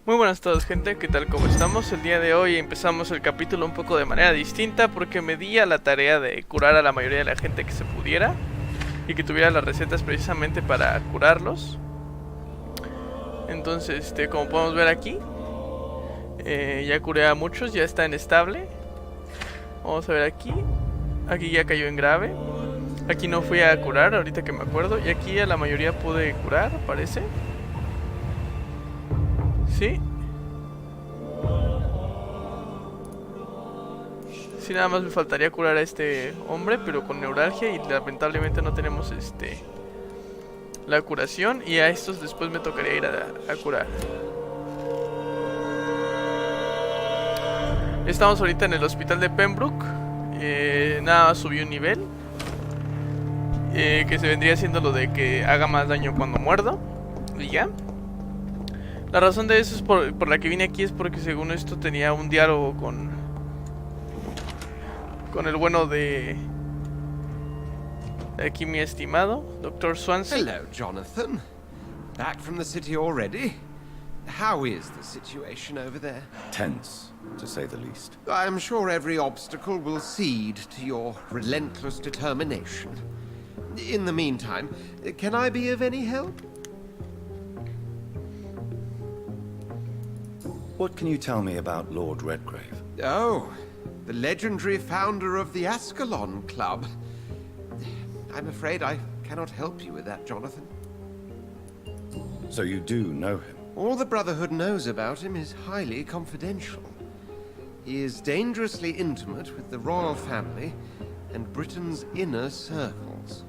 Muy buenas a todos, gente, ¿qué tal? ¿Cómo estamos? El día de hoy empezamos el capítulo un poco de manera distinta porque me di a la tarea de curar a la mayoría de la gente que se pudiera y que tuviera las recetas precisamente para curarlos. Entonces, como podemos ver aquí, ya curé a muchos, ya está en estable. Vamos a ver aquí. Aquí ya cayó en grave. Aquí no fui a curar, ahorita que me acuerdo. Y aquí a la mayoría pude curar, parece. Sí. Sí, nada más me faltaría curar a este hombre, pero con neuralgia. Y lamentablemente no tenemos la curación. Y a estos después me tocaría ir a curar. Estamos ahorita en el hospital de Pembroke. Nada más subió un nivel. Que se vendría siendo lo de que haga más daño cuando muerdo. Y ya. La razón de eso es por la que vine aquí es porque según esto tenía un diálogo con el bueno de aquí mi estimado Dr. Swansea. Hello, Jonathan. Back from the city already? How is the situation over there? Tense, to say the least. I am sure every obstacle will cede to your relentless determination. In the meantime, can I be of any help? What can you tell me about Lord Redgrave? Oh, the legendary founder of the Ascalon Club. I'm afraid I cannot help you with that, Jonathan. So you do know him? All the Brotherhood knows about him is highly confidential. He is dangerously intimate with the royal family and Britain's inner circles.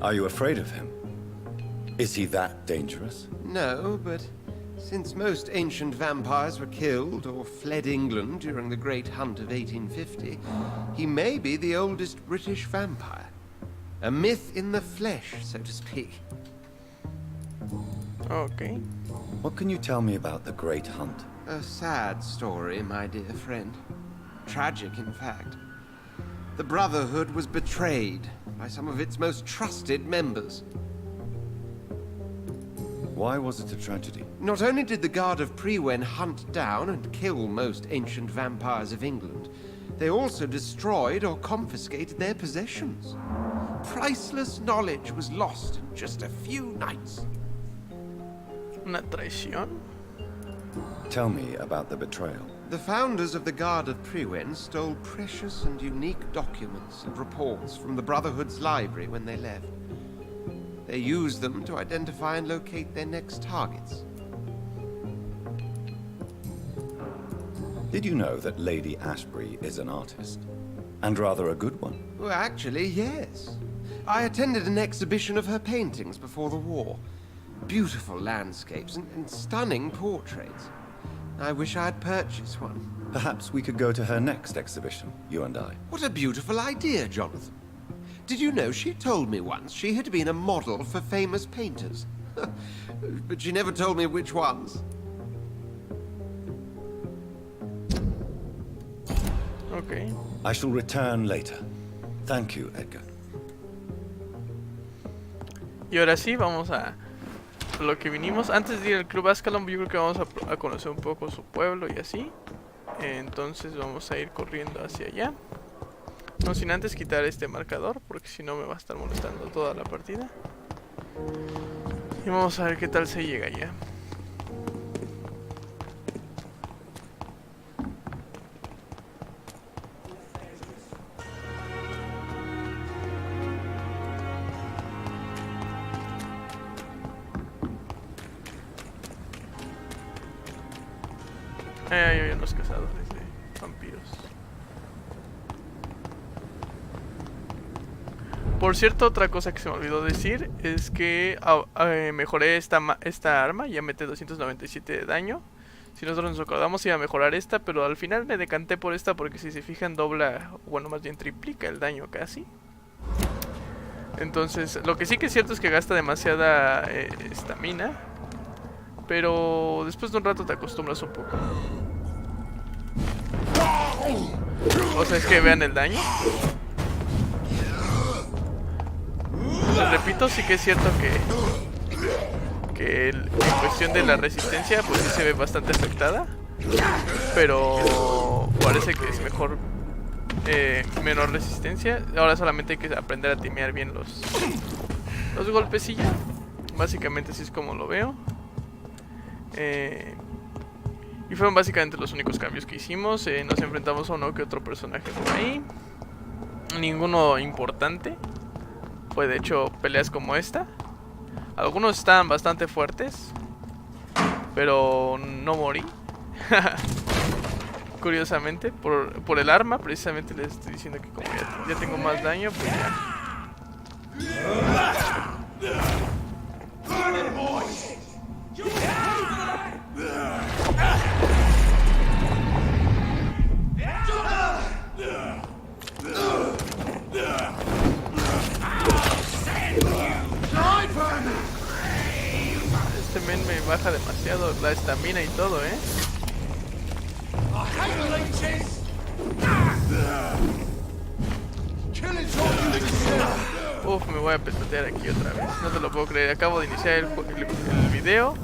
Are you afraid of him? Is he that dangerous? No, but since most ancient vampires were killed or fled England during the Great Hunt of 1850, he may be the oldest British vampire. A myth in the flesh, so to speak. Okay. What can you tell me about the Great Hunt? A sad story, my dear friend. Tragic, in fact. The Brotherhood was betrayed by some of its most trusted members. Why was it a tragedy? Not only did the Guard of Prewen hunt down and kill most ancient vampires of England, they also destroyed or confiscated their possessions. Priceless knowledge was lost in just a few nights. ¿Una traición? Tell me about the betrayal. The founders of the Guard of Prewen stole precious and unique documents and reports from the Brotherhood's library when they left. They used them to identify and locate their next targets. Did you know that Lady Ashbury is an artist? And rather a good one? Well, actually, yes. I attended an exhibition of her paintings before the war. Beautiful landscapes and stunning portraits. I wish I had purchased one. Perhaps we could go to her next exhibition, you and I. What a beautiful idea, Jonathan. Did you know she told me once she had been a model for famous painters? But she never told me which ones. Okay. I shall return later. Thank you, Edgar. Y ahora sí, vamos a lo que vinimos. Antes de ir al Club Ascalon, yo creo que vamos a conocer un poco su pueblo y así. Entonces vamos a ir corriendo hacia allá. No sin antes quitar este marcador, porque si no me va a estar molestando toda la partida. Y vamos a ver qué tal se llega allá. Ahí hay unos cazadores de vampiros. Por cierto, otra cosa que se me olvidó decir es que mejoré esta arma, ya mete 297 de daño. Si nosotros nos acordamos iba a mejorar esta, pero al final me decanté por esta porque si se fijan dobla, bueno más bien triplica el daño casi. Entonces, lo que sí que es cierto es que gasta demasiada estamina, pero después de un rato te acostumbras un poco. O sea, es que vean el daño. Les repito, sí que es cierto que que en cuestión de la resistencia pues sí se ve bastante afectada, pero parece que es mejor menor resistencia. Ahora solamente hay que aprender a timear bien los golpes y ya. Básicamente así es como lo veo. Y fueron básicamente los únicos cambios que hicimos. Nos enfrentamos a uno que otro personaje por ahí. Ninguno importante. Fue de hecho peleas como esta. Algunos estaban bastante fuertes, pero no morí. Curiosamente, por el arma, precisamente les estoy diciendo que como ya tengo más daño, pues ya. Este men me baja demasiado la estamina y todo, Uf, me voy a petatear aquí otra vez. No te lo puedo creer. Acabo de iniciar el video.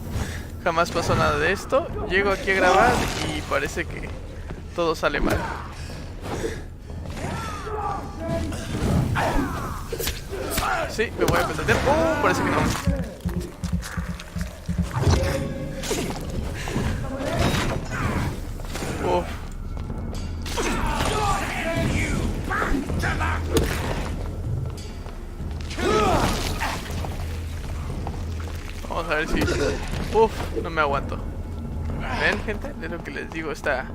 Jamás pasó nada de esto. Llego aquí a grabar y parece que todo sale mal. Sí, me voy a petatear. Parece que no. Vamos a ver si... no me aguanto. Ven, gente, es lo que les digo. Está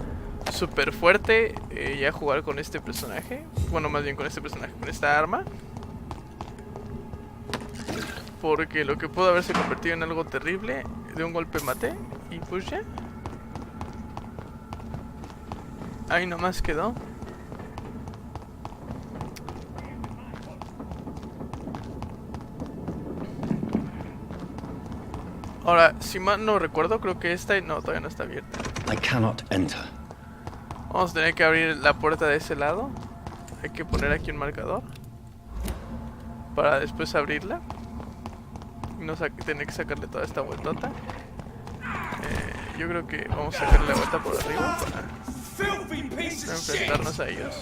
súper fuerte ya jugar con este personaje. Bueno, más bien con este personaje, con esta arma. Porque lo que pudo haberse convertido en algo terrible, de un golpe maté. Y pues ya. Ahí nomás quedó. Ahora, si mal no recuerdo, creo que esta no, todavía no está abierta. I cannot enter. Vamos a tener que abrir la puerta de ese lado. Hay que poner aquí un marcador para después abrirla. Y no tener que sacarle toda esta vueltota. Yo creo que vamos a sacarle la vuelta por arriba para no enfrentarnos a ellos.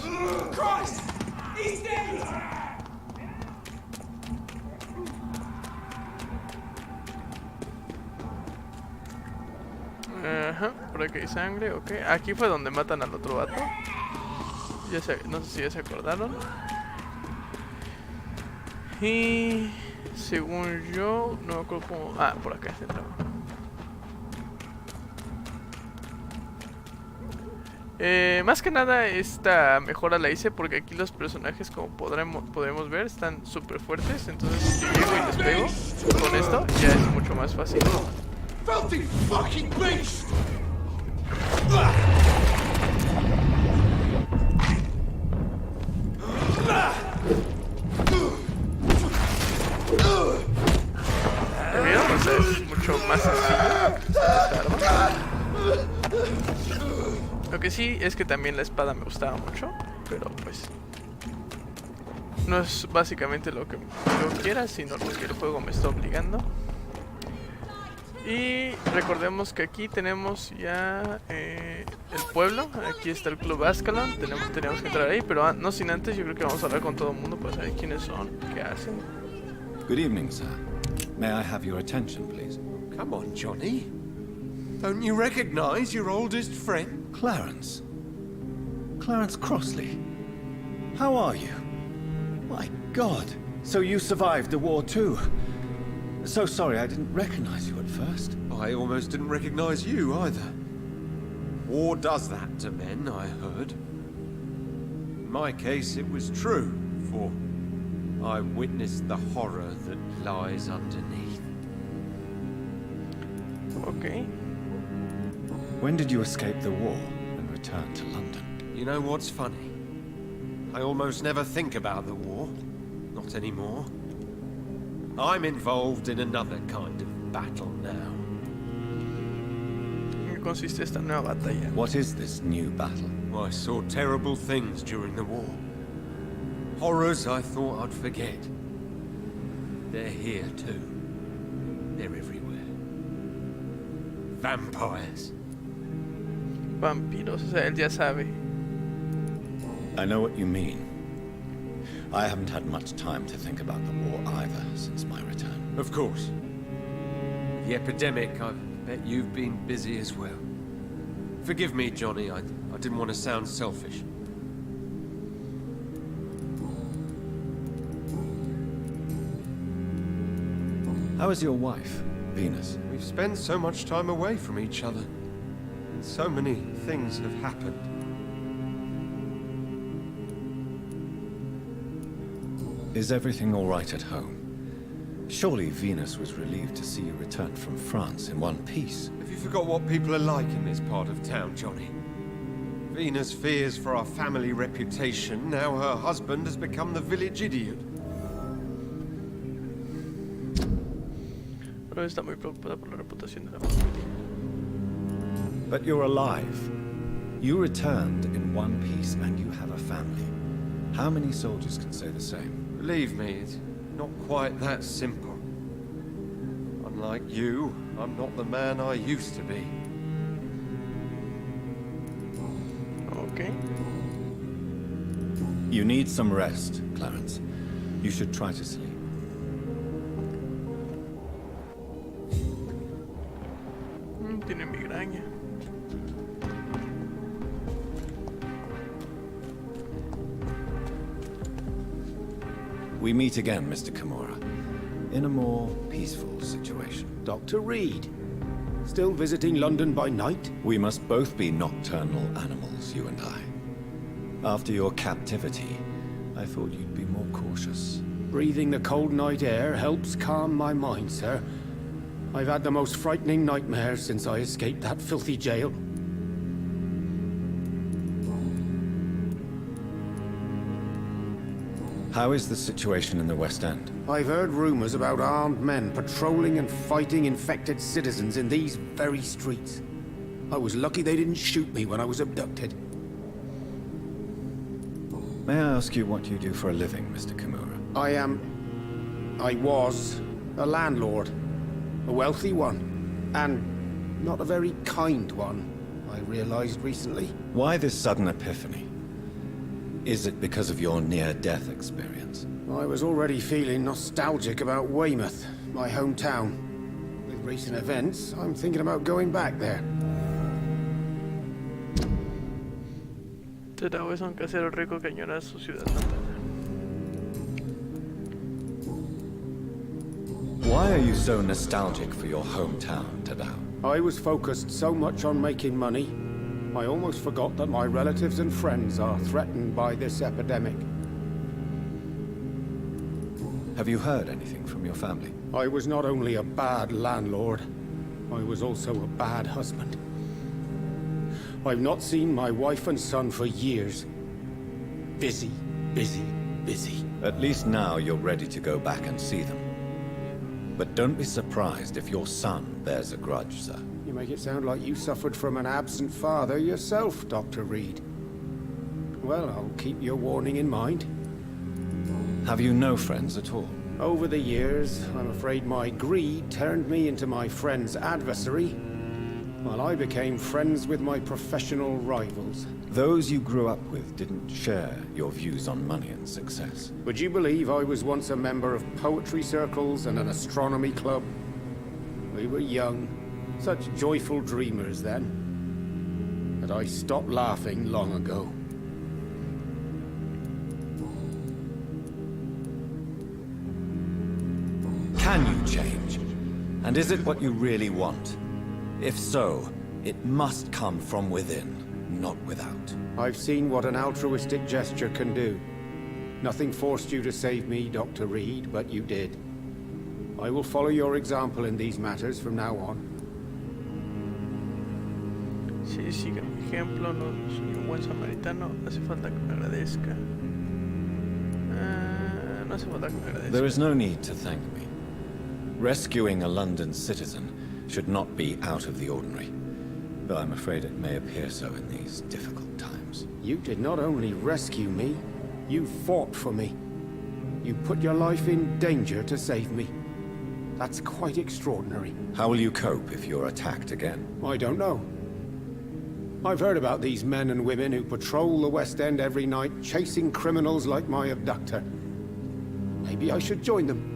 Ajá, por aquí hay sangre, ok. Aquí fue donde matan al otro vato. No sé si ya se acordaron. Y según yo, no me acuerdo cómo... Ah, por acá se entraba. Más que nada esta mejora la hice porque aquí los personajes, como podemos ver, están súper fuertes. Entonces si yo llego y les pego con esto, ya es mucho más fácil. Filthy fucking beast! ¿Vieron? O sea, es mucho más sencillo esta arma. Lo que sí es que también la espada me gustaba mucho, pero pues no es básicamente lo que yo quiera, sino lo que el juego me está obligando. Y recordemos que aquí tenemos ya el pueblo. Aquí está el Club Ascalon. Tenemos que entrar ahí, pero no sin antes. Yo creo que vamos a hablar con todo el mundo para saber quiénes son, qué hacen. Good evening, sir. May I have your attention, please? Come on, Johnny. Don't you recognize your oldest friend? Clarence. Clarence Crossley. How are you? My God. So you survived the war too. So sorry I didn't recognize you at first. I almost didn't recognize you either. War does that to men, I heard. In my case, it was true, for I witnessed the horror that lies underneath. Okay. When did you escape the war and return to London? You know what's funny? I almost never think about the war. Not anymore. I'm involved in another kind of battle now. ¿En qué consiste esta nueva batalla? What is this new battle? I saw terrible things during the war. Horrors I thought I'd forget. They're here too. They're everywhere. Vampires. Vampiros, o sea, él ya sabe. I know what you mean. I haven't had much time to think about the war either since my return. Of course. The epidemic, I bet you've been busy as well. Forgive me, Johnny, I didn't want to sound selfish. How is your wife, Venus? We've spent so much time away from each other. And so many things have happened. Is everything all right at home? Surely Venus was relieved to see you return from France in one piece. Have you forgot what people are like in this part of town, Johnny? Venus fears for our family reputation. Now her husband has become the village idiot. Pero está muy preocupada por la reputación de la familia. But you're alive. You returned in one piece and you have a family. How many soldiers can say the same? Believe me, it's not quite that simple. Unlike you, I'm not the man I used to be. Okay. You need some rest, Clarence. You should try to sleep. Tiene migraña. We meet again, Mr. Kimura, in a more peaceful situation. Dr. Reed, still visiting London by night? We must both be nocturnal animals, you and I. After your captivity, I thought you'd be more cautious. Breathing the cold night air helps calm my mind, sir. I've had the most frightening nightmares since I escaped that filthy jail. How is the situation in the West End? I've heard rumors about armed men patrolling and fighting infected citizens in these very streets. I was lucky they didn't shoot me when I was abducted. May I ask you what you do for a living, Mr. Kimura? I was a landlord. A wealthy one. And not a very kind one, I realized recently. Why this sudden epiphany? Is it because of your near-death experience? I was already feeling nostalgic about Weymouth, my hometown. With recent events, I'm thinking about going back there. Tadao es un casero rico que añora su ciudad natal. Why are you so nostalgic for your hometown, Tadao? I was focused so much on making money, I almost forgot that my relatives and friends are threatened by this epidemic. Have you heard anything from your family? I was not only a bad landlord, I was also a bad husband. I've not seen my wife and son for years. Busy, busy, busy. At least now you're ready to go back and see them. But don't be surprised if your son bears a grudge, sir. You make it sound like you suffered from an absent father yourself, Dr. Reed. Well, I'll keep your warning in mind. Have you no friends at all? Over the years, I'm afraid my greed turned me into my friend's adversary, while I became friends with my professional rivals. Those you grew up with didn't share your views on money and success. Would you believe I was once a member of poetry circles and an astronomy club? We were young, such joyful dreamers then. But I stopped laughing long ago. Can you change? And is it what you really want? If so, it must come from within, not without. I've seen what an altruistic gesture can do. Nothing forced you to save me, Dr. Reed, but you did. I will follow your example in these matters from now on. Si sigue mi ejemplo, no soy un buen samaritano, hace falta que me agradezca. No hace falta que me agradezca. There is no need to thank me. Rescuing a London citizen should not be out of the ordinary, though I'm afraid it may appear so in these difficult times. You did not only rescue me, you fought for me. You put your life in danger to save me. That's quite extraordinary. How will you cope if you're attacked again? I don't know. I've heard about these men and women who patrol the West End every night, chasing criminals like my abductor. Maybe I should join them.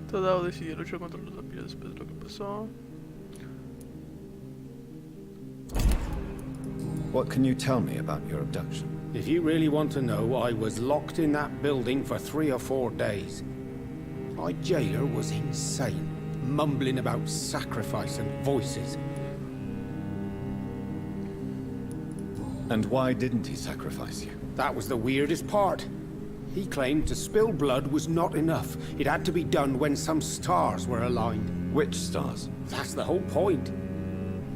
Tadao decidió luchar contra los vampiros después de lo que pasó. What can you tell me about your abduction? If you really want to know, I was locked in that building for 3 or 4 days. My jailer was insane, mumbling about sacrifice and voices. And why didn't he sacrifice you? That was the weirdest part. He claimed to spill blood was not enough. It had to be done when some stars were aligned. Which stars? That's the whole point.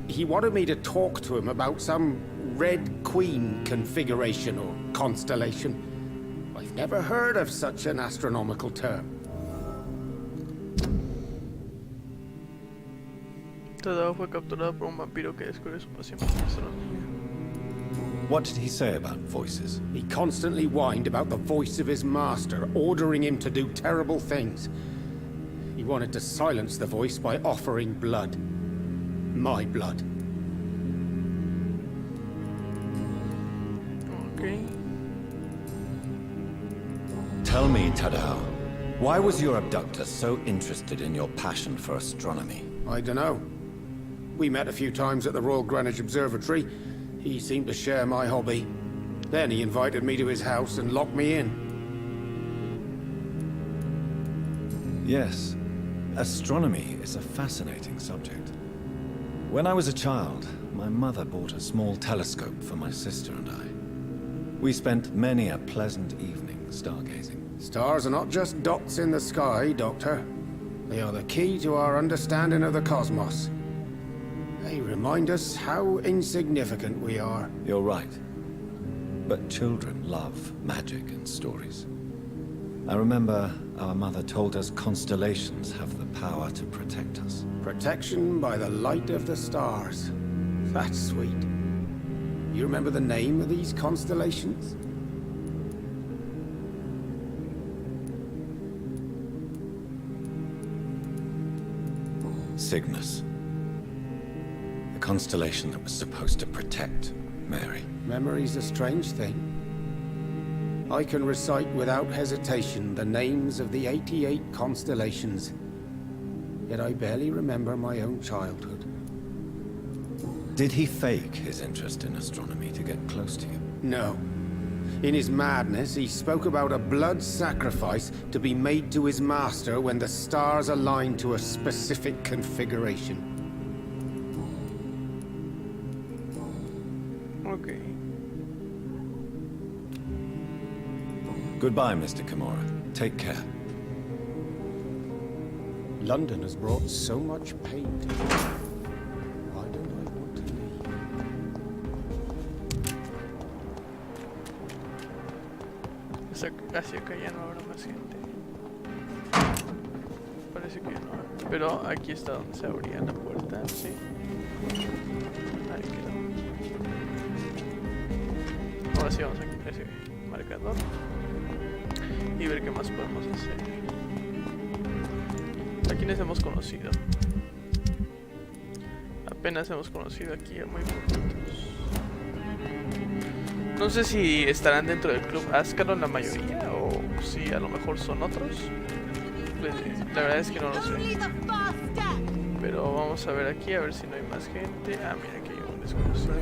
He wanted me to talk to him about some Red Queen configuration or constellation. I've never heard of such an astronomical term. Tadao fue capturado por un vampiro que descubre su pasión por la astronomía. What did he say about voices? He constantly whined about the voice of his master, ordering him to do terrible things. He wanted to silence the voice by offering blood. My blood. Okay. Tell me, Tadao, why was your abductor so interested in your passion for astronomy? I dunno. We met a few times at the Royal Greenwich Observatory. He seemed to share my hobby. Then he invited me to his house and locked me in. Yes, astronomy is a fascinating subject. When I was a child, my mother bought a small telescope for my sister and I. We spent many a pleasant evening stargazing. Stars are not just dots in the sky, Doctor. They are the key to our understanding of the cosmos. They remind us how insignificant we are. You're right. But children love magic and stories. I remember our mother told us constellations have the power to protect us. Protection by the light of the stars. That's sweet. You remember the name of these constellations? Cygnus. The constellation that was supposed to protect Mary. Memory's a strange thing. I can recite without hesitation the names of the 88 constellations. Yet I barely remember my own childhood. Did he fake his interest in astronomy to get close to you? No. In his madness, he spoke about a blood sacrifice to be made to his master when the stars aligned to a specific configuration. Okay. Goodbye, Mr. Kimura. Take care. London has brought so much pain to me. Why don't I want to leave? Hacia acá ya no habrá más gente. Parece que no. Pero aquí está donde se abría la puerta, sí. Ahí quedó. Ahora sí vamos a quitar ese marcador. Y ver qué más podemos hacer. ¿A quiénes hemos conocido? Apenas hemos conocido aquí a muy poquitos. No sé si estarán dentro del club Ascalon la mayoría o si a lo mejor son otros. La verdad es que no lo sé. Pero vamos a ver aquí a ver si no hay más gente. Ah, mira, aquí hay un desconocido.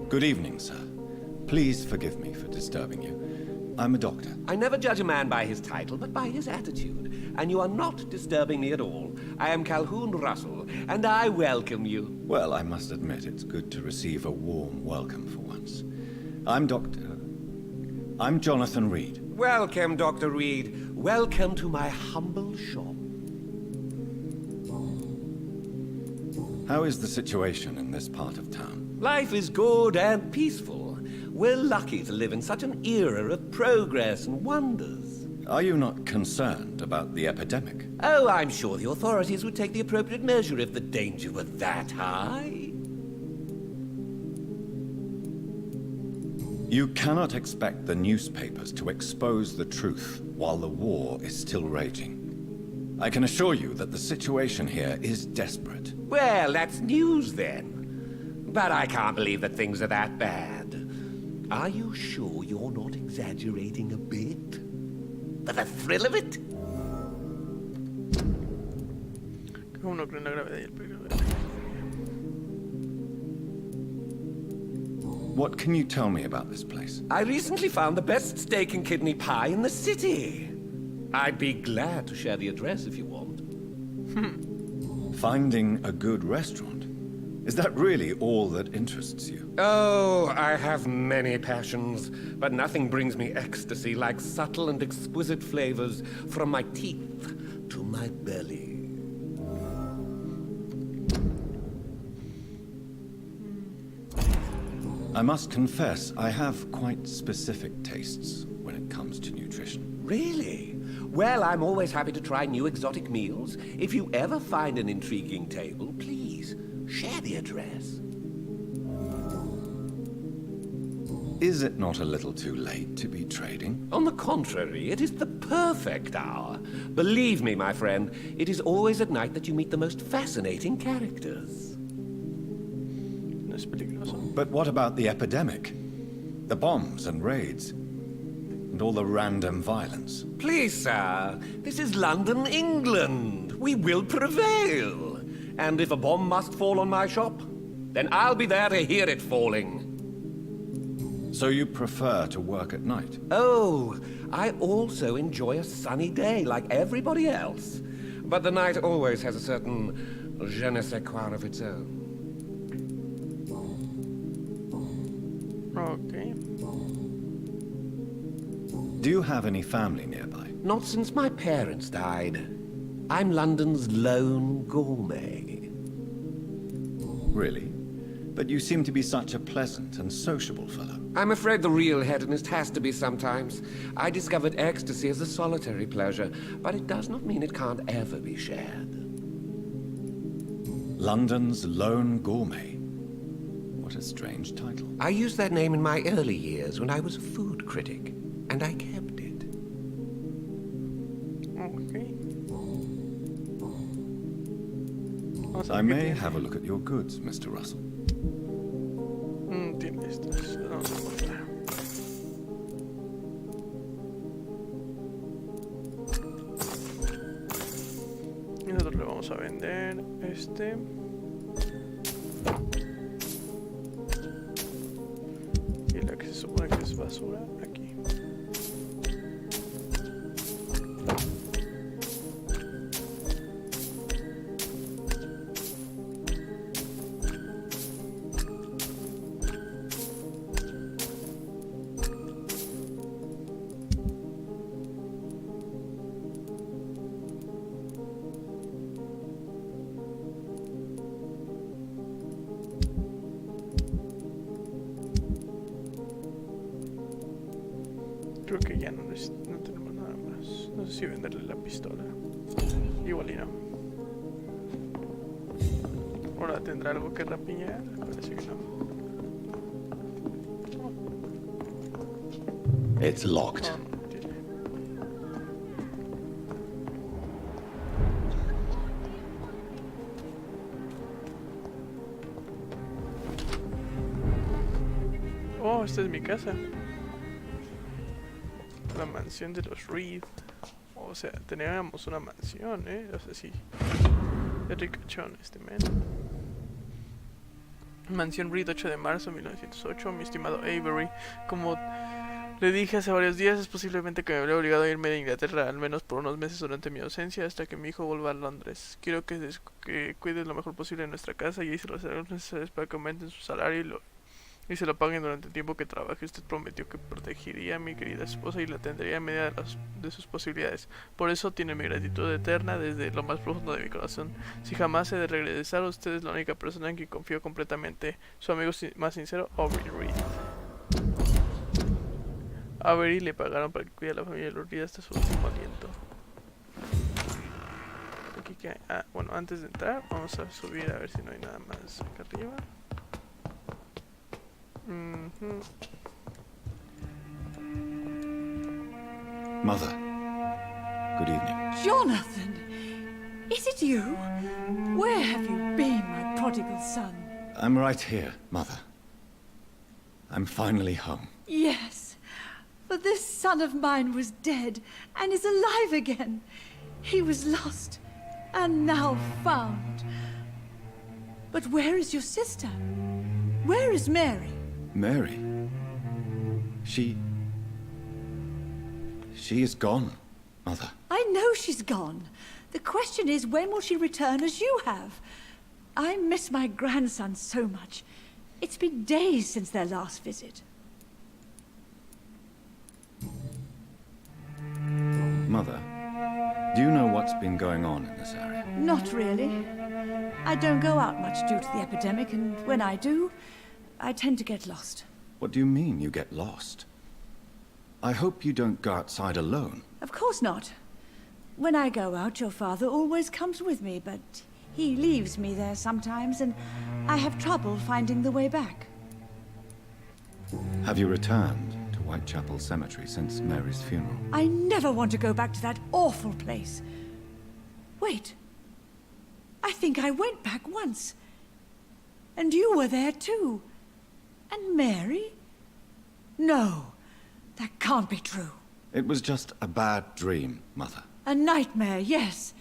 Good evening, sir. Please forgive me for disturbing you. I'm a doctor. I never judge a man by his title, but by his attitude. And you are not disturbing me at all. I am Calhoun Russell, and I welcome you. Well, I must admit it's good to receive a warm welcome for once. I'm Jonathan Reed. Welcome, Dr. Reed. Welcome to my humble shop. How is the situation in this part of town? Life is good and peaceful. We're lucky to live in such an era of progress and wonders. Are you not concerned about the epidemic? Oh, I'm sure the authorities would take the appropriate measure if the danger were that high. You cannot expect the newspapers to expose the truth while the war is still raging. I can assure you that the situation here is desperate. Well, that's news then. But I can't believe that things are that bad. Are you sure you're not exaggerating a bit? For the thrill of it? Como no creo en la gravedad y el peligro. What can you tell me about this place? I recently found the best steak and kidney pie in the city. I'd be glad to share the address if you want. Finding a good restaurant? Is that really all that interests you? Oh, I have many passions, but nothing brings me ecstasy like subtle and exquisite flavors from my teeth to my belly. I must confess, I have quite specific tastes when it comes to nutrition. Really? Well, I'm always happy to try new exotic meals. If you ever find an intriguing table, please share the address. Is it not a little too late to be trading? On the contrary, it is the perfect hour. Believe me, my friend, it is always at night that you meet the most fascinating characters. No es peligroso. But what about the epidemic? The bombs and raids? And all the random violence? Please, sir, this is London, England. We will prevail. And if a bomb must fall on my shop, then I'll be there to hear it falling. So you prefer to work at night? Oh, I also enjoy a sunny day like everybody else. But the night always has a certain je ne sais quoi of its own. Okay. Do you have any family nearby? Not since my parents died. I'm London's lone gourmet. Really? But you seem to be such a pleasant and sociable fellow. I'm afraid the real hedonist has to be sometimes. I discovered ecstasy as a solitary pleasure, but it does not mean it can't ever be shared. London's lone gourmet. What a strange title. I used that name in my early years when I was a food critic, and I kept it. Okay. Vamos a I ver qué may tiene. have a look at your goods, Mr. Russell. Tiene estas. Vamos a mostrar. Y nosotros le vamos a vender este. Y la que se supone que es basura, aquí. Creo que ya no tenemos nada más. No sé si venderle la pistola. Igual y no. Ahora tendrá algo que rapiñar. Parece que no. It's locked. No, no tiene. Oh, esta es mi casa. La mansión de los Reed. O sea, teníamos una mansión, O sea, sí. Es ricachón este men. Mansión Reed, 8 de marzo de 1908. Mi estimado Avery, como le dije hace varios días, es posiblemente que me habría obligado a irme de Inglaterra, al menos por unos meses durante mi ausencia, hasta que mi hijo vuelva a Londres. Quiero que cuides lo mejor posible de nuestra casa y hice los arreglos necesarios para que aumenten su salario y se lo paguen durante el tiempo que trabaje. Usted prometió que protegería a mi querida esposa y la tendría a medida de sus posibilidades. Por eso tiene mi gratitud eterna desde lo más profundo de mi corazón. Si jamás he de regresar, usted es la única persona en quien confío completamente. Su amigo más sincero, Aubrey Reed. A Avery le pagaron para que cuide a la familia de los Reed hasta su último aliento. Aquí que hay. Ah, bueno, antes de entrar, vamos a subir a ver si no hay nada más acá arriba. Mother, good evening. Jonathan! Is it you? Where have you been, my prodigal son? I'm right here, Mother. I'm finally home. Yes, for this son of mine was dead and is alive again. He was lost and now found. But where is your sister? Where is Mary? Mary? She is gone, Mother. I know she's gone. The question is, when will she return as you have? I miss my grandson so much. It's been days since their last visit. Mother, do you know what's been going on in this area? Not really. I don't go out much due to the epidemic, and when I do, I tend to get lost. What do you mean you get lost? I hope you don't go outside alone. Of course not. When I go out, your father always comes with me, but he leaves me there sometimes, and I have trouble finding the way back. Have you returned to Whitechapel Cemetery since Mary's funeral? I never want to go back to that awful place. Wait. I think I went back once. And you were there too. And Mary? No, that can't be true. It was just a bad dream, Mother. A nightmare, yes.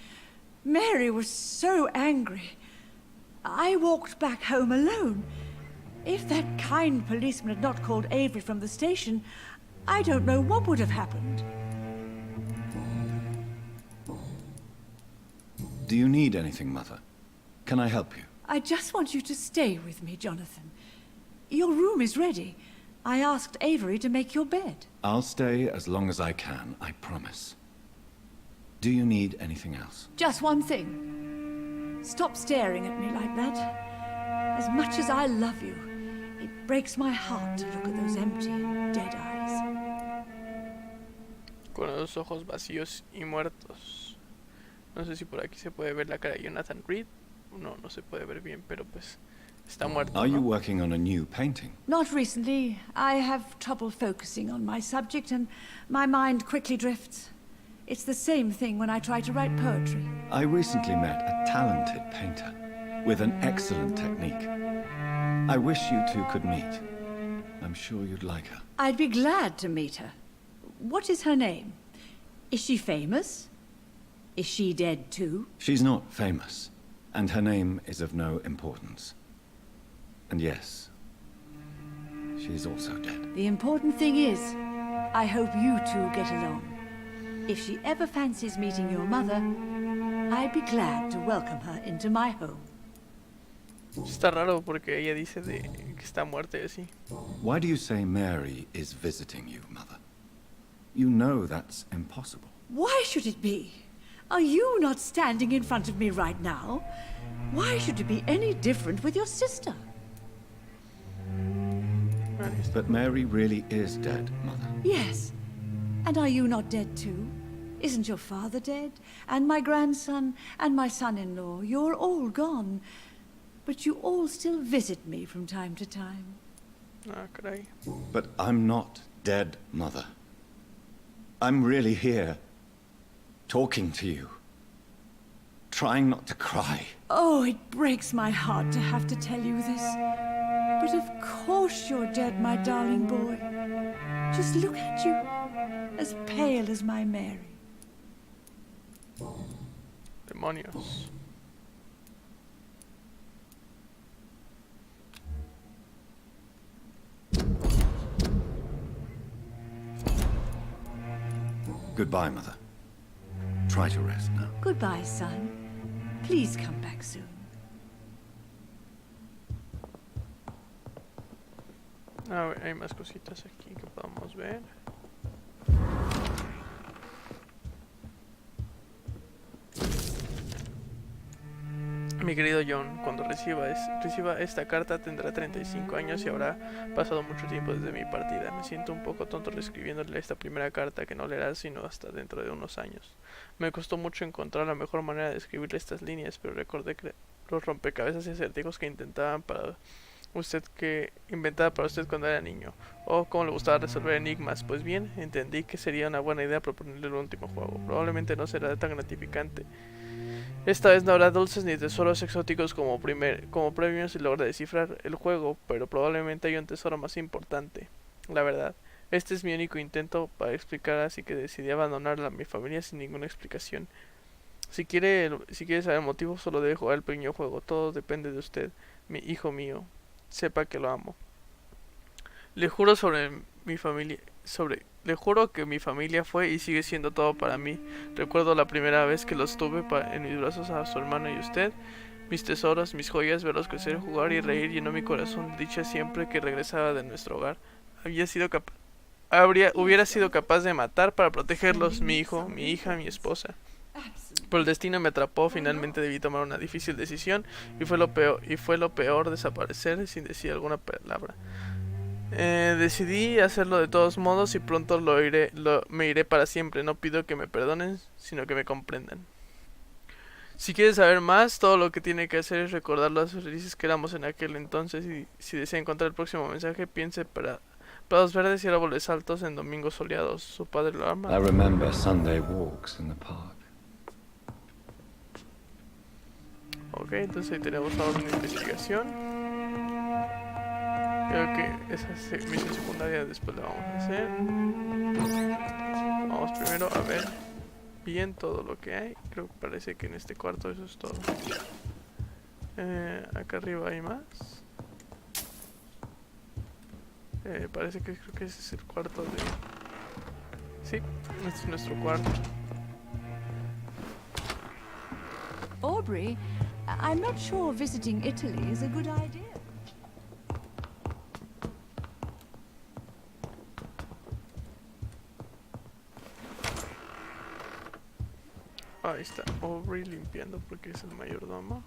Mary was so angry. I walked back home alone. If that kind policeman had not called Avery from the station, I don't know what would have happened. Do you need anything, Mother? Can I help you? I just want you to stay with me, Jonathan. Your room is ready. I asked Avery to make your bed. I'll stay as long as I can, I promise. Do you need anything else? Just one thing. Stop staring at me like that. As much as I love you, it breaks my heart to look at those empty, dead eyes. Con los ojos vacíos y muertos. No sé si por aquí se puede ver la cara de Jonathan Reed. No, no se puede ver bien, pero pues está muerto, Are you ¿no? working on a new painting? Not recently. I have trouble focusing on my subject, and my mind quickly drifts. It's the same thing when I try to write poetry. I recently met a talented painter with an excellent technique. I wish you two could meet. I'm sure you'd like her. I'd be glad to meet her. What is her name? Is she famous? Is she dead too? She's not famous, and her name is of no importance. And yes, she's also dead. The important thing is, I hope you two get along. If she ever fancies meeting your mother, I'd be glad to welcome her into my home. Está raro porque ella dice de que está muerta y así. Why do you say Mary is visiting you, Mother? You know that's impossible. Why should it be? Are you not standing in front of me right now? Why should it be any different with your sister? But Mary really is dead, Mother. Yes. And are you not dead too? Isn't your father dead? And my grandson? And my son-in-law? You're all gone. But you all still visit me from time to time. Ah, caray. But I'm not dead, Mother. I'm really here, talking to you, trying not to cry. Oh, it breaks my heart to have to tell you this. But of course you're dead, my darling boy. Just look at you, as pale as my Mary. Demonios. Goodbye, Mother. Try to rest now. Goodbye, son. Please come back soon. A ver, hay más cositas aquí que podamos ver. Mi querido John, cuando reciba esta carta tendrá 35 años y habrá pasado mucho tiempo desde mi partida. Me siento un poco tonto reescribiéndole esta primera carta que no leerás sino hasta dentro de unos años. Me costó mucho encontrar la mejor manera de escribirle estas líneas, pero recordé que los rompecabezas y acertijos que intentaban para usted que inventada para usted cuando era niño, o cómo le gustaba resolver enigmas. Pues bien, entendí que sería una buena idea proponerle el último juego. Probablemente no será tan gratificante. Esta vez no habrá dulces ni tesoros exóticos como premios si logra descifrar el juego, pero probablemente hay un tesoro más importante. La verdad, este es mi único intento para explicar, así que decidí abandonar a mi familia sin ninguna explicación. Si quiere saber el motivo, solo debe jugar el pequeño juego. Todo depende de usted, mi hijo mío. Sepa que lo amo. Le juro le juro que mi familia fue y sigue siendo todo para mí. Recuerdo la primera vez que los tuve en mis brazos a su hermano y usted. Mis tesoros, mis joyas, verlos crecer, jugar y reír llenó mi corazón de dicha siempre que regresaba de nuestro hogar. Hubiera sido capaz de matar para protegerlos, mi hijo, mi hija, mi esposa. Pero el destino me atrapó, finalmente debí tomar una difícil decisión y fue lo peor desaparecer sin decir alguna palabra. Decidí hacerlo de todos modos y pronto me iré para siempre. No pido que me perdonen, sino que me comprendan. Si quieres saber más, todo lo que tiene que hacer es recordar las felices que éramos en aquel entonces, y si desea encontrar el próximo mensaje, piense para prados verdes y árboles altos en domingos soleados. Su padre lo ama. I remember Sunday walks in the park. Ok, entonces ahí tenemos ahora una investigación. Creo que esa misión secundaria después la vamos a hacer. Vamos primero a ver bien todo lo que hay. Creo que parece que en este cuarto eso es todo. Acá arriba hay más. Parece que creo que ese es el cuarto de... Sí, este es nuestro cuarto. Aubrey, I'm not sure visiting Italy is a good idea. Ahí está Aubrey limpiando porque es el mayordomo.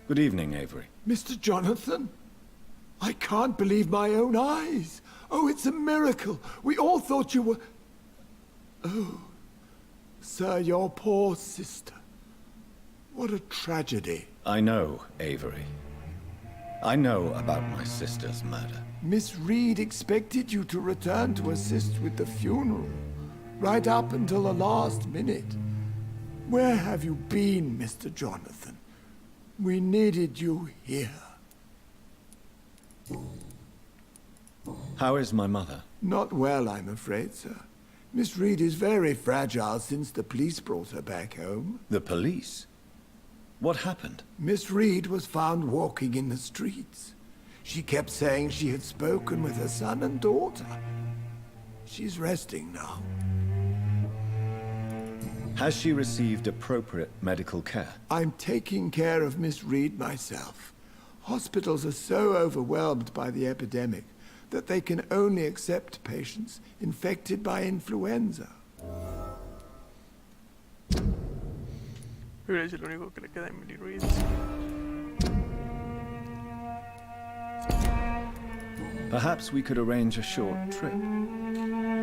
Good evening, Avery. Mr. Jonathan? I can't believe my own eyes. Oh, it's a miracle. We all thought you were... Oh, sir, your poor sister. What a tragedy. I know, Avery. I know about my sister's murder. Miss Reed expected you to return to assist with the funeral, right up until the last minute. Where have you been, Mr. Jonathan? We needed you here. How is my mother? Not well, I'm afraid, sir. Miss Reed is very fragile since the police brought her back home. The police? What happened? Miss Reed was found walking in the streets. She kept saying she had spoken with her son and daughter. She's resting now. Has she received appropriate medical care? I'm taking care of Miss Reed myself. Hospitals are so overwhelmed by the epidemic that they can only accept patients infected by influenza. Pero es el único que le queda a Emily Reed. Perhaps we could arrange a short trip.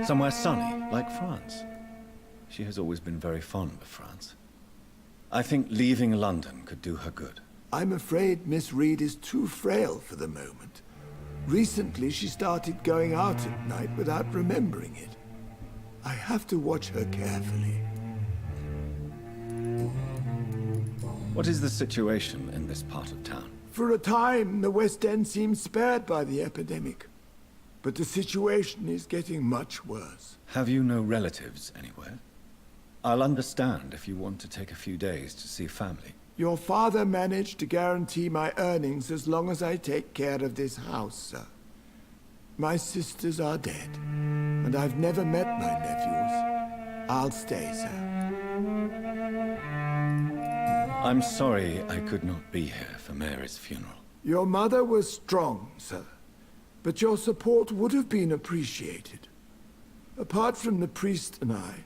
Somewhere sunny, like France. She has always been very fond of France. I think leaving London could do her good. I'm afraid Miss Reed is too frail for the moment. Recently, she started going out at night without remembering it. I have to watch her carefully. What is the situation in this part of town? For a time, the West End seemed spared by the epidemic. But the situation is getting much worse. Have you no relatives anywhere? I'll understand if you want to take a few days to see family. Your father managed to guarantee my earnings as long as I take care of this house, sir. My sisters are dead, and I've never met my nephews. I'll stay, sir. I'm sorry I could not be here for Mary's funeral. Your mother was strong, sir, but your support would have been appreciated. Apart from the priest and I,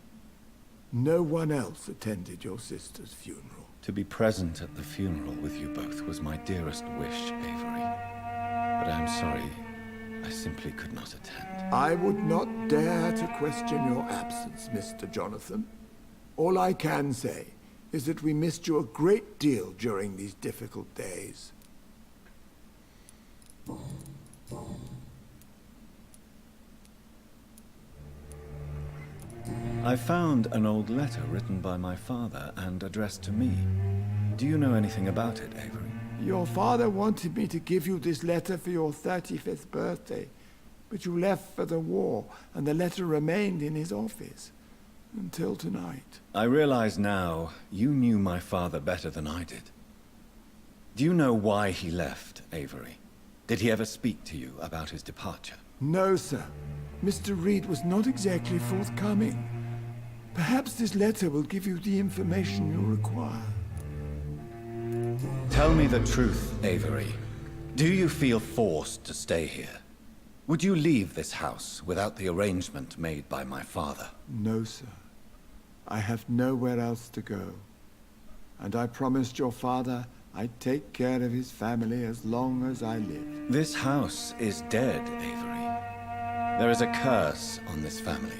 no one else attended your sister's funeral. To be present at the funeral with you both was my dearest wish, Avery. but I'm sorry. I simply could not attend. I would not dare to question your absence, Mr. Jonathan. All I can say is that we missed you a great deal during these difficult days. I found an old letter written by my father and addressed to me. Do you know anything about it, Avery? Your father wanted me to give you this letter for your 35th birthday, but you left for the war, and the letter remained in his office until tonight. I realize now you knew my father better than I did. Do you know why he left, Avery? Did he ever speak to you about his departure? No, sir. Mr. Reed was not exactly forthcoming. Perhaps this letter will give you the information you require. Tell me the truth, Avery. Do you feel forced to stay here? Would you leave this house without the arrangement made by my father? No, sir. I have nowhere else to go. And I promised your father I'd take care of his family as long as I live. This house is dead, Avery. There is a curse on this family.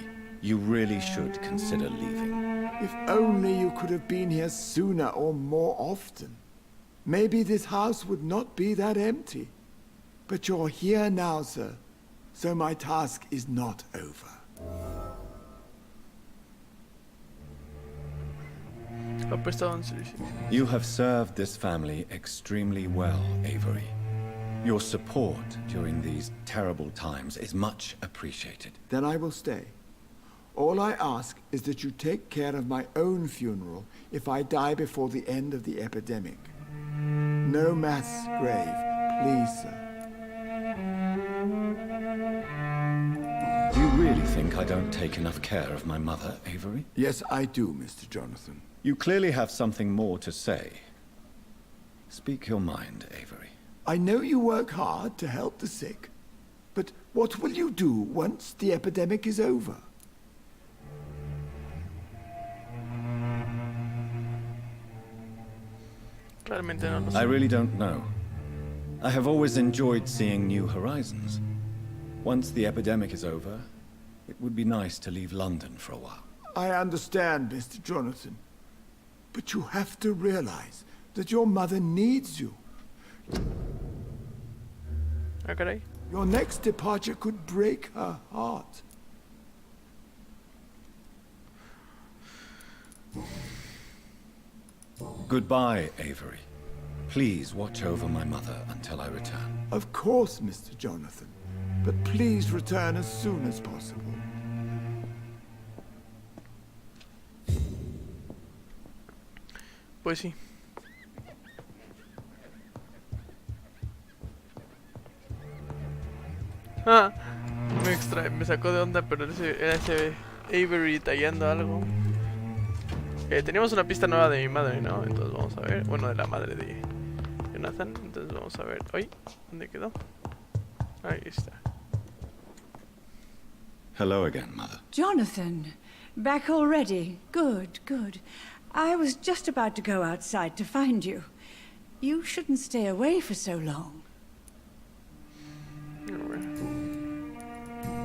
You really should consider leaving. If only you could have been here sooner or more often. Maybe this house would not be that empty. But you're here now, sir. So my task is not over. You have served this family extremely well, Avery. Your support during these terrible times is much appreciated. Then I will stay. All I ask is that you take care of my own funeral if I die before the end of the epidemic. No mass grave, please, sir. Do you really think I don't take enough care of my mother, Avery? Yes, I do, Mr. Jonathan. You clearly have something more to say. Speak your mind, Avery. I know you work hard to help the sick, but what will you do once the epidemic is over? I really don't know. I have always enjoyed seeing new horizons. Once the epidemic is over, it would be nice to leave London for a while. I understand, Mr. Jonathan. But you have to realize that your mother needs you. Okay. Your next departure could break her heart. Goodbye, Avery. Please watch over my mother until I return. Of course, Mr. Jonathan. But please return as soon as possible. Pues sí. Ah, me sacó de onda, pero era ese Avery tallando algo. Teníamos una pista nueva de mi madre, ¿no? Entonces vamos a ver. Bueno, de la madre de Jonathan. Entonces vamos a ver. ¡Ay! ¿Dónde quedó? Ahí está. Hello again, Mother. Jonathan, back already? Good, good. I was just about to go outside to find you. You shouldn't stay away for so long.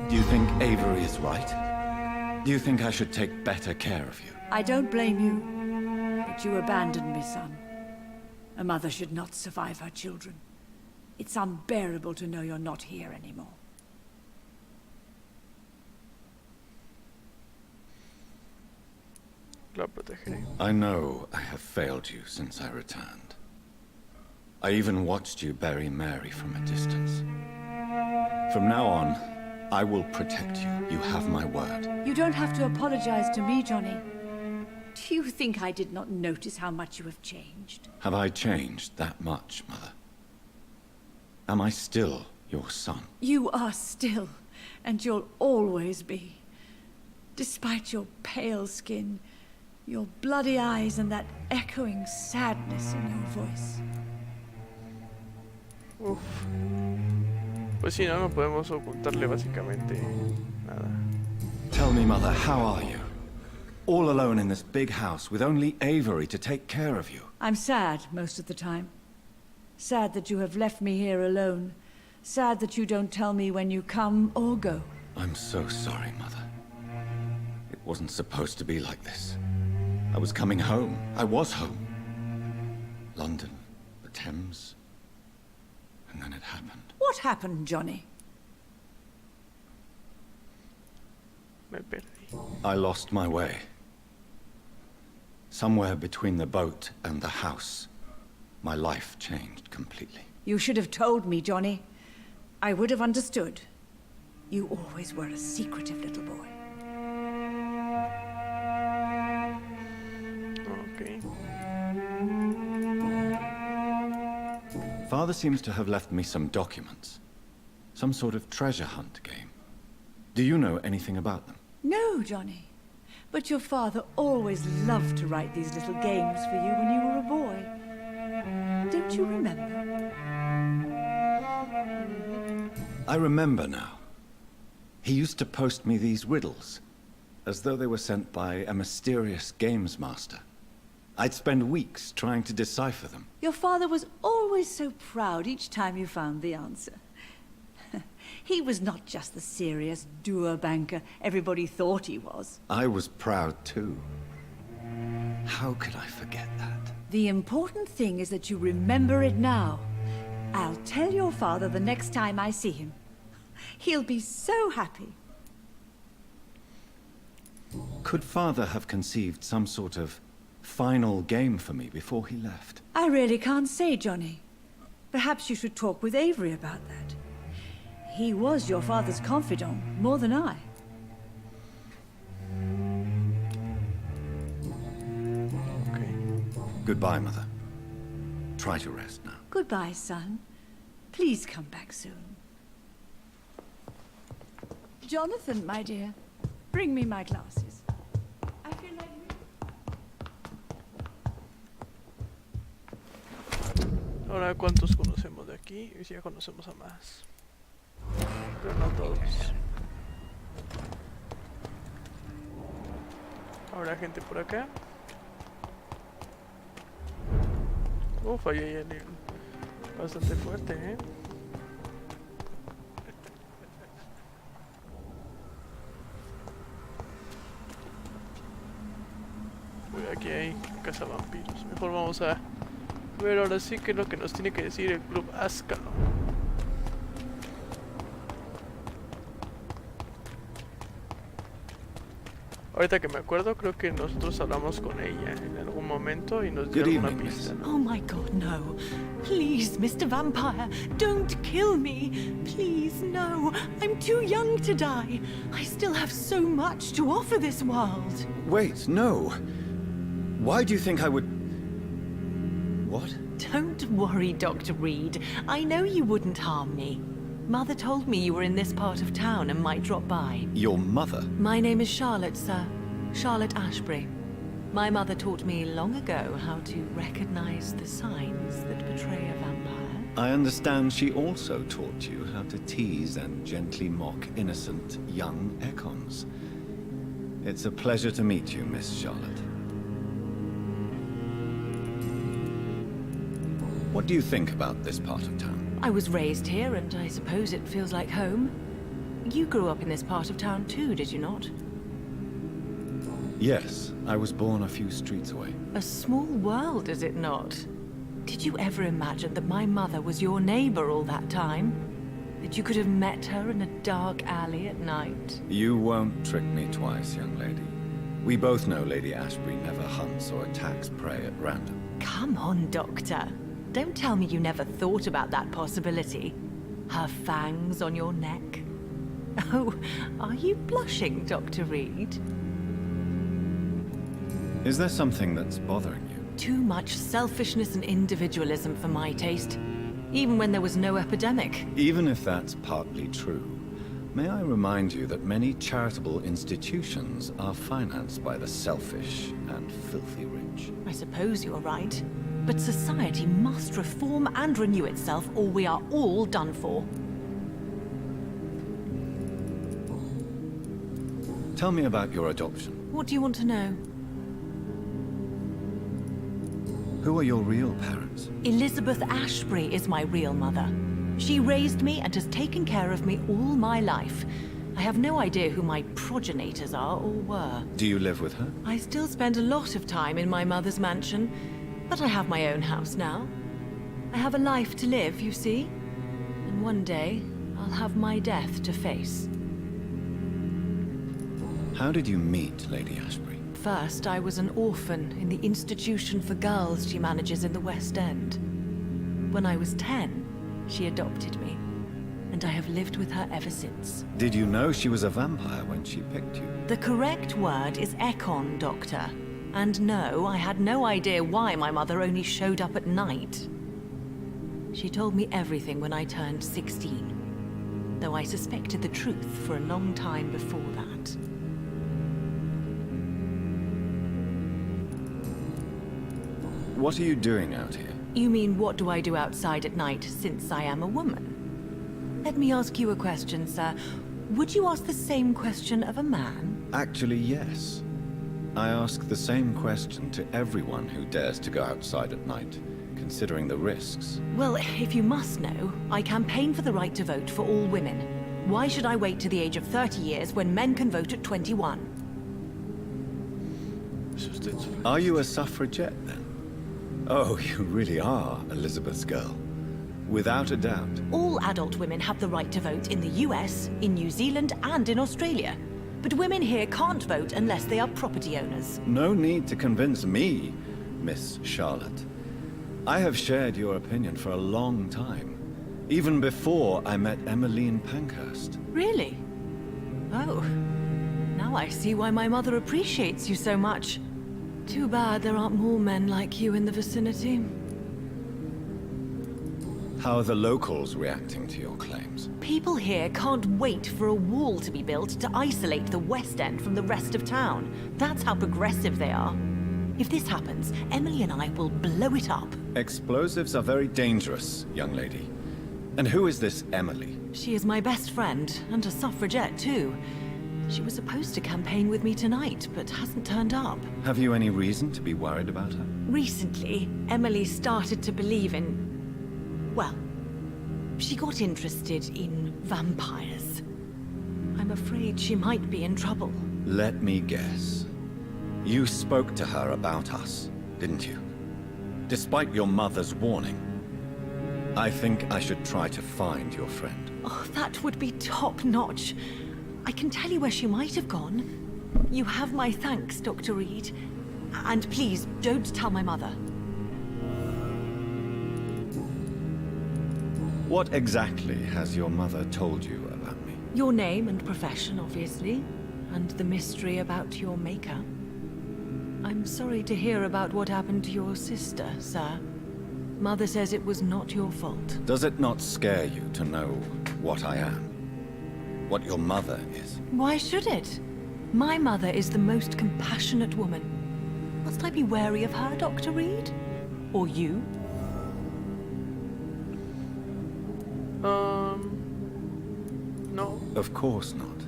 Do you think Avery is right? Do you think I should take better care of you? I don't blame you, but you abandoned me, son. A mother should not survive her children. It's unbearable to know you're not here anymore. I know I have failed you since I returned. I even watched you bury Mary from a distance. From now on, I will protect you. You have my word. You don't have to apologize to me, Johnny. Do you think I did not notice how much you have changed? Have I changed that much, Mother? Am I still your son? You are still, and you'll always be. Despite your pale skin, your bloody eyes, and that echoing sadness in your voice. Uf. Pues sí, no podemos ocultarle básicamente nada. Tell me, Mother, how are you? All alone in this big house with only Avery to take care of you. I'm sad most of the time. Sad that you have left me here alone. Sad that you don't tell me when you come or go. I'm so sorry, Mother. It wasn't supposed to be like this. I was coming home. I was home. London, the Thames, and then it happened. What happened, Johnny? Me perdí. I lost my way. Somewhere between the boat and the house, my life changed completely. You should have told me, Johnny. I would have understood. You always were a secretive little boy. Okay. Father seems to have left me some documents. Some sort of treasure hunt game. Do you know anything about them? No, Johnny. But your father always loved to write these little games for you when you were a boy. Don't you remember? I remember now. He used to post me these riddles, as though they were sent by a mysterious games master. I'd spend weeks trying to decipher them. Your father was always so proud each time you found the answer. He was not just the serious, dour banker everybody thought he was. I was proud too. How could I forget that? The important thing is that you remember it now. I'll tell your father the next time I see him. He'll be so happy. Could Father have conceived some sort of final game for me before he left? I really can't say, Johnny. Perhaps you should talk with Avery about that. He was your father's confidant, more than I. Okay. Goodbye, Mother. Try to rest now. Goodbye, son. Please come back soon. Jonathan, my dear, bring me my glasses. I feel like... Ahora, ¿cuántos conocemos de aquí? Y si ya conocemos a más. Pero no todos. ¿Habrá gente por acá? Uf, ahí hay alguien bastante fuerte, ¿eh? Uy, aquí hay cazavampiros. Mejor vamos a ver ahora sí qué es lo que nos tiene que decir el Club Ascalon. Ahorita que me acuerdo, creo que nosotros hablamos con ella en algún momento y nos dio Good alguna evening, pista, ¿no? Oh my god, no. Please, Mr. Vampire, don't kill me. Please, no. I'm too young to die. I still have so much to offer this world. Wait, no. Why do you think I would... What? Don't worry, Dr. Reed. I know you wouldn't harm me. Mother told me you were in this part of town and might drop by. Your mother? My name is Charlotte, sir. Charlotte Ashbury. My mother taught me long ago how to recognize the signs that betray a vampire. I understand she also taught you how to tease and gently mock innocent young Ekons. It's a pleasure to meet you, Miss Charlotte. What do you think about this part of town? I was raised here, and I suppose it feels like home. You grew up in this part of town too, did you not? Yes, I was born a few streets away. A small world, is it not? Did you ever imagine that my mother was your neighbor all that time? That you could have met her in a dark alley at night? You won't trick me twice, young lady. We both know Lady Ashbury never hunts or attacks prey at random. Come on, Doctor. Don't tell me you never thought about that possibility. Her fangs on your neck. Oh, are you blushing, Dr. Reed? Is there something that's bothering you? Too much selfishness and individualism for my taste. Even when there was no epidemic. Even if that's partly true, may I remind you that many charitable institutions are financed by the selfish and filthy rich. I suppose you're right. But society must reform and renew itself, or we are all done for. Tell me about your adoption. What do you want to know? Who are your real parents? Elizabeth Ashbury is my real mother. She raised me and has taken care of me all my life. I have no idea who my progenitors are or were. Do you live with her? I still spend a lot of time in my mother's mansion, but I have my own house now. I have a life to live, you see. And one day, I'll have my death to face. How did you meet Lady Ashbury? First, I was an orphan in the institution for girls she manages in the West End. When I was 10, she adopted me, and I have lived with her ever since. Did you know she was a vampire when she picked you? The correct word is Ekon, Doctor. And no, I had no idea why my mother only showed up at night. She told me everything when I turned 16, though I suspected the truth for a long time before that. What are you doing out here? You mean, what do I do outside at night since I am a woman? Let me ask you a question, sir. Would you ask the same question of a man? Actually, yes. I ask the same question to everyone who dares to go outside at night, considering the risks. Well, if you must know, I campaign for the right to vote for all women. Why should I wait to the age of 30 years when men can vote at 21? Are you a suffragette, then? Oh, you really are Elizabeth's girl. Without a doubt. All adult women have the right to vote in the US, in New Zealand, and in Australia. But women here can't vote unless they are property owners. No need to convince me, Miss Charlotte. I have shared your opinion for a long time. Even before I met Emmeline Pankhurst. Really? Oh. Now I see why my mother appreciates you so much. Too bad there aren't more men like you in the vicinity. How are the locals reacting to your claims? People here can't wait for a wall to be built to isolate the West End from the rest of town. That's how progressive they are. If this happens, Emily and I will blow it up. Explosives are very dangerous, young lady. And who is this Emily? She is my best friend, and a suffragette too. She was supposed to campaign with me tonight, but hasn't turned up. Have you any reason to be worried about her? Recently, Emily started to believe in... well, she got interested in vampires. I'm afraid she might be in trouble. Let me guess. You spoke to her about us, didn't you? Despite your mother's warning. I think I should try to find your friend. Oh, that would be top-notch. I can tell you where she might have gone. You have my thanks, Dr. Reed. And please, don't tell my mother. What exactly has your mother told you about me? Your name and profession, obviously. And the mystery about your maker. I'm sorry to hear about what happened to your sister, sir. Mother says it was not your fault. Does it not scare you to know what I am? What your mother is? Why should it? My mother is the most compassionate woman. Must I be wary of her, Dr. Reed? Or you? No. Of course not.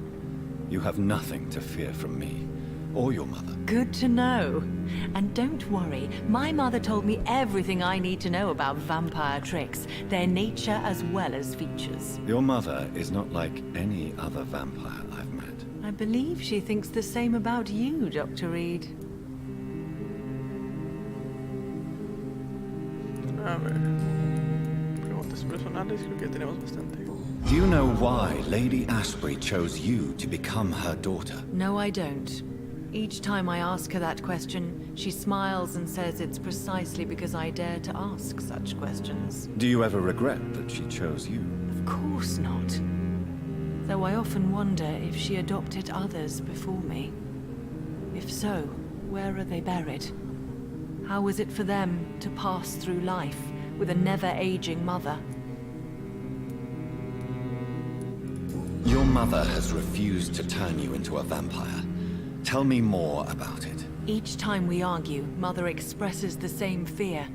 You have nothing to fear from me, or your mother. Good to know. And don't worry, my mother told me everything I need to know about vampire tricks, their nature as well as features. Your mother is not like any other vampire I've met. I believe she thinks the same about you, Dr. Reed. A ver. Preguntas personales, creo que tenemos bastante. Do you know why Lady Ashbury chose you to become her daughter? No, I don't. Each time I ask her that question, she smiles and says it's precisely because I dare to ask such questions. Do you ever regret that she chose you? Of course not. Though I often wonder if she adopted others before me. If so, where are they buried? How was it for them to pass through life with a never-aging mother? Your mother has refused to turn you into a vampire. Tell me more about it. Each time we argue, Mother expresses the same fear.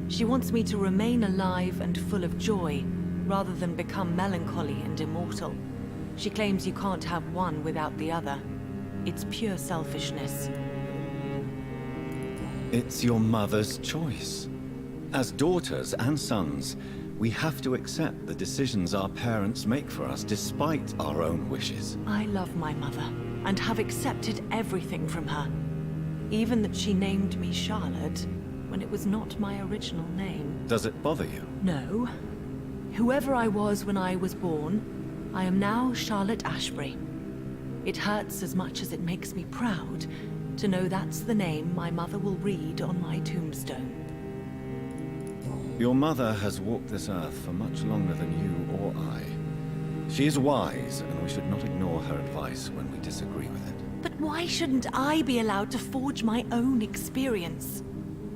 She wants me to remain alive and full of joy, rather than become melancholy and immortal. She claims you can't have one without the other. It's pure selfishness. It's your mother's choice. As daughters and sons, We have to accept the decisions our parents make for us despite our own wishes. I love my mother, and have accepted everything from her. Even that she named me Charlotte, when it was not my original name. Does it bother you? No. Whoever I was when I was born, I am now Charlotte Ashbury. It hurts as much as it makes me proud to know that's the name my mother will read on my tombstone. Your mother has walked this earth for much longer than you or I. She is wise, and we should not ignore her advice when we disagree with it. But why shouldn't I be allowed to forge my own experience?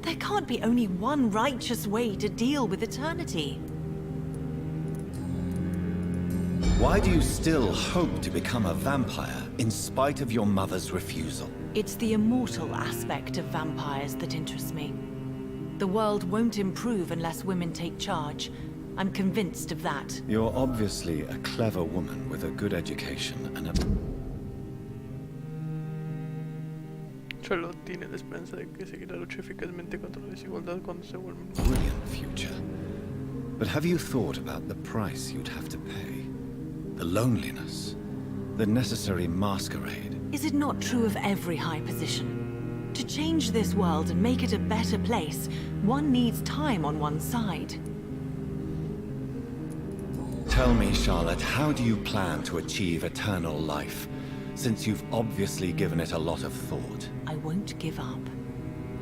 There can't be only one righteous way to deal with eternity. Why do you still hope to become a vampire in spite of your mother's refusal? It's the immortal aspect of vampires that interests me. The world won't improve unless women take charge. I'm convinced of that. You're obviously a clever woman with a good education and a Charlotte tiene la esperanza de que seguirá luchar eficazmente contra la desigualdad cuando se vuelva. brilliant future. But have you thought about the price you'd have to pay? The loneliness, the necessary masquerade. Is it not true of every high position? To change this world and make it a better place, one needs time on one side. Tell me, Charlotte, how do you plan to achieve eternal life, since you've obviously given it a lot of thought? I won't give up.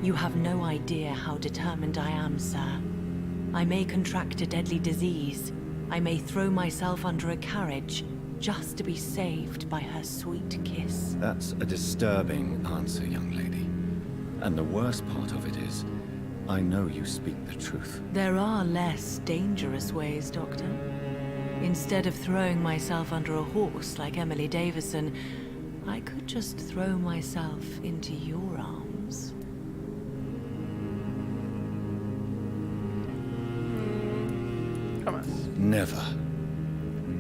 You have no idea how determined I am, sir. I may contract a deadly disease. I may throw myself under a carriage, just to be saved by her sweet kiss. That's a disturbing answer, young lady. And the worst part of it is, I know you speak the truth. There are less dangerous ways, Doctor. Instead of throwing myself under a horse like Emily Davison, I could just throw myself into your arms. Jamás. Never.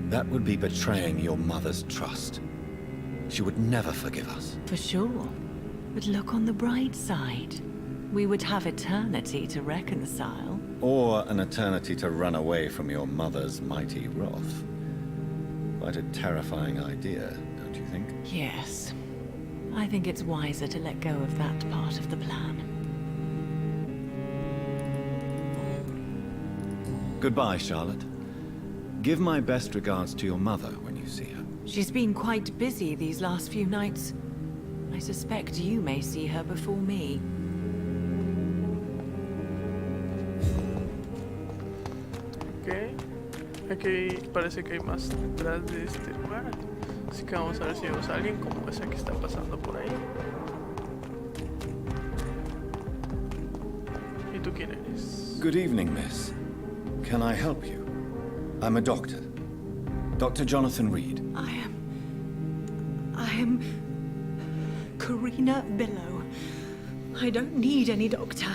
That would be betraying your mother's trust. She would never forgive us. For sure. But look on the bright side. We would have eternity to reconcile. Or an eternity to run away from your mother's mighty wrath. Quite a terrifying idea, don't you think? Yes. I think it's wiser to let go of that part of the plan. Goodbye, Charlotte. Give my best regards to your mother when you see her. She's been quite busy these last few nights. I suspect you may see her before me. Ok. Aquí parece que hay más detrás de este lugar. Así que vamos a ver si vemos a alguien como esa que está pasando por ahí. ¿Y tú quién eres? Good evening, miss. Can I help you? I'm a doctor. Dr. Jonathan Reed. I am... Karina Billow. I don't need any doctor.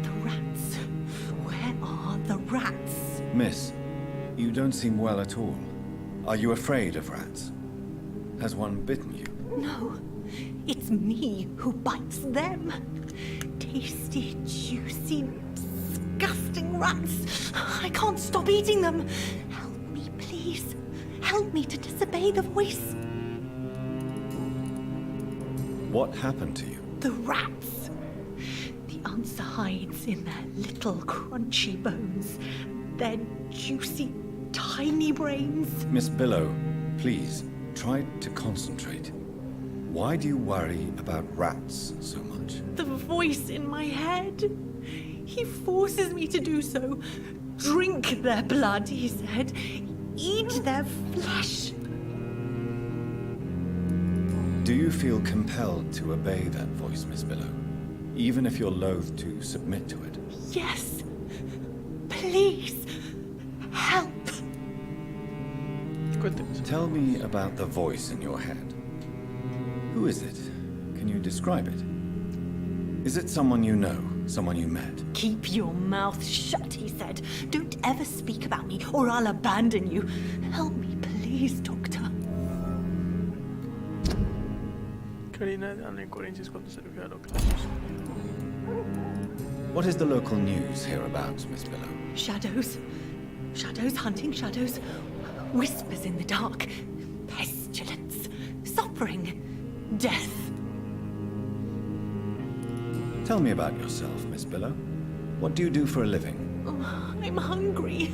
The rats. Where are the rats? Miss, you don't seem well at all. Are you afraid of rats? Has one bitten you? No, it's me who bites them. Tasty, juicy, disgusting rats. I can't stop eating them. Help me, please. Help me to disobey the voice. What happened to you? The rats. The answer hides in their little crunchy bones. Their juicy, tiny brains. Miss Billow, please, try to concentrate. Why do you worry about rats so much? The voice in my head. He forces me to do so. Drink their blood, he said. Eat their flesh. Do you feel compelled to obey that voice, Miss Billow? Even if you're loath to submit to it? Yes. Please. Help. Cuénteme. Tell me about the voice in your head. Who is it? Can you describe it? Is it someone you know? Someone you met? Keep your mouth shut, he said. Don't ever speak about me, or I'll abandon you. Help me, please, Doctor. Karina habla en coherencias cuando se refiere a lo que le sucedió. What is the local news hereabouts, Miss Billow? Shadows. Shadows hunting shadows. Whispers in the dark. Pestilence. Suffering. Death. Tell me about yourself, Miss Billow. What do you do for a living? Oh, I'm hungry.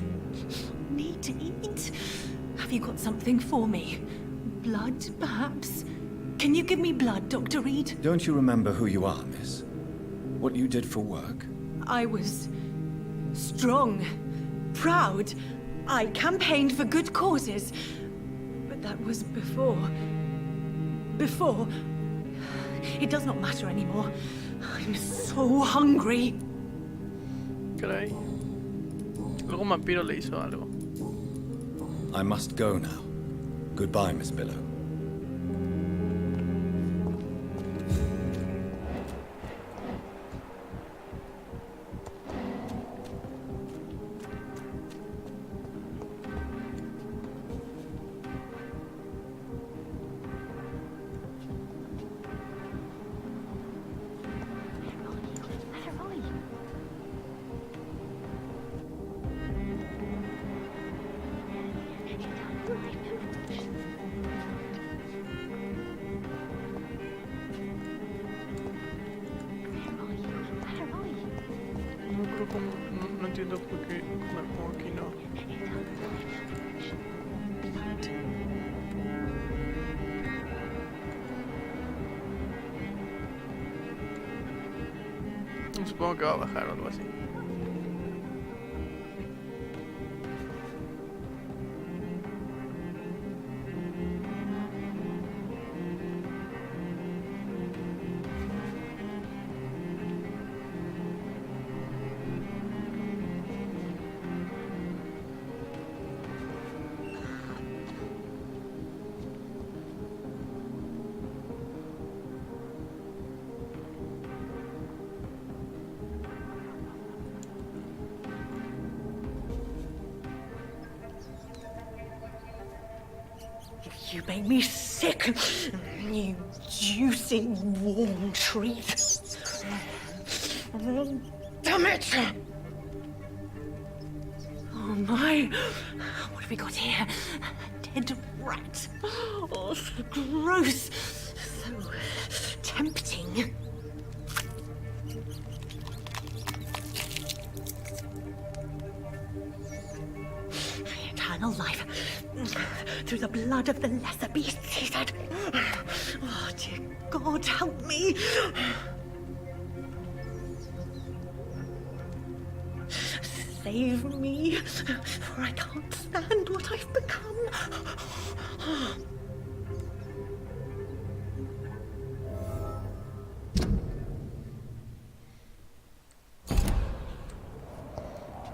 Need to eat. Have you got something for me? Blood, perhaps? Can you give me blood, Dr. Reed? Don't you remember who you are, miss? What you did for work? I was strong, proud. I campaigned for good causes. But that was before. Before. It does not matter anymore. I'm so hungry. Caray. Algún vampiro le hizo algo. I must go now. Goodbye, Miss Billow. No entiendo por qué me pongo aquí, no. Supongo que va a bajar o algo así. You make me sick, you juicy warm treat. Damn it! Oh my! What have we got here? A dead rat. Oh, so gross. So tempting. Eternal life. Through the blood of the lesser beasts, he said. Oh, dear God, help me. Save me, for I can't stand what I've become.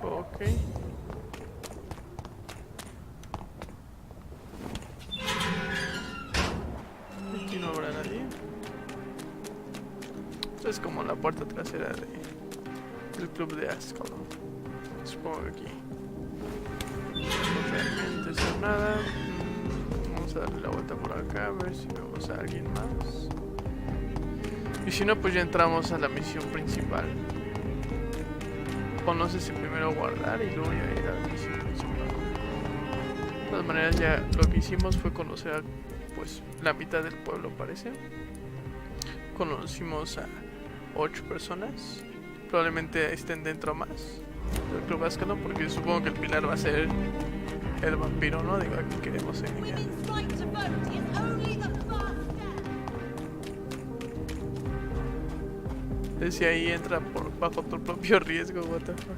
Okay. Aquí no habrá nadie. Esto es como la puerta trasera del club de Ascalon. Supongo que aquí no realmente hacer nada. Vamos a darle la vuelta por acá a ver si vemos a alguien más. Y si no, pues ya entramos a la misión principal. O no sé si primero guardar y luego ya ir a la misión principal. De todas maneras, ya lo que hicimos fue conocer a pues la mitad del pueblo, parece. Conocimos a 8 personas. Probablemente estén dentro más del club Ascalon, porque supongo que el pilar va a ser el vampiro, ¿no? Digo, aquí queremos engañar. Si ahí entra bajo tu propio riesgo, what the fuck.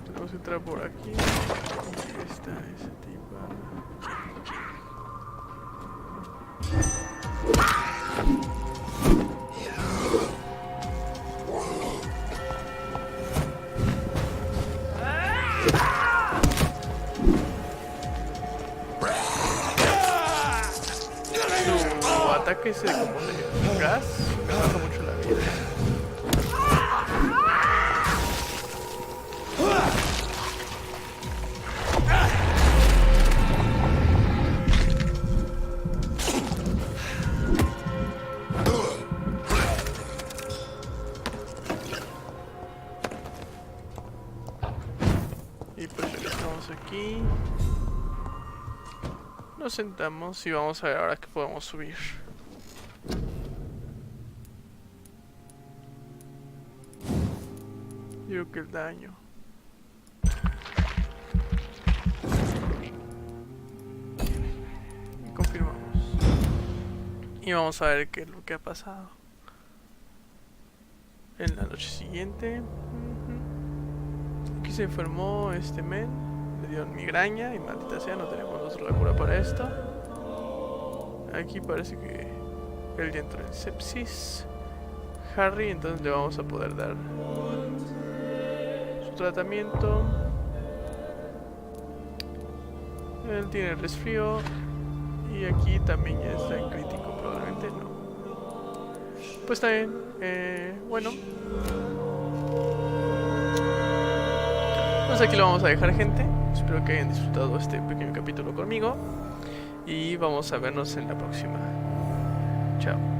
Tenemos que entrar por aquí. Aquí está esa tipa. Su ataque ese como de gas me baja mucho la vida. sentamos y vamos a ver ahora que podemos subir. Yo creo que el daño. Y confirmamos. Y vamos a ver qué es lo que ha pasado. En la noche siguiente. Aquí se enfermó este men. Le dio migraña y maldita sea, no tenemos nosotros la cura para esto. Aquí parece que él ya entró en sepsis. Harry, entonces le vamos a poder dar su tratamiento. Él tiene resfrío. Y aquí también ya está en crítico, probablemente no. Pues está bien. Bueno. Pues aquí lo vamos a dejar, gente. Espero que hayan disfrutado este pequeño capítulo conmigo. Y vamos a vernos en la próxima. Chao.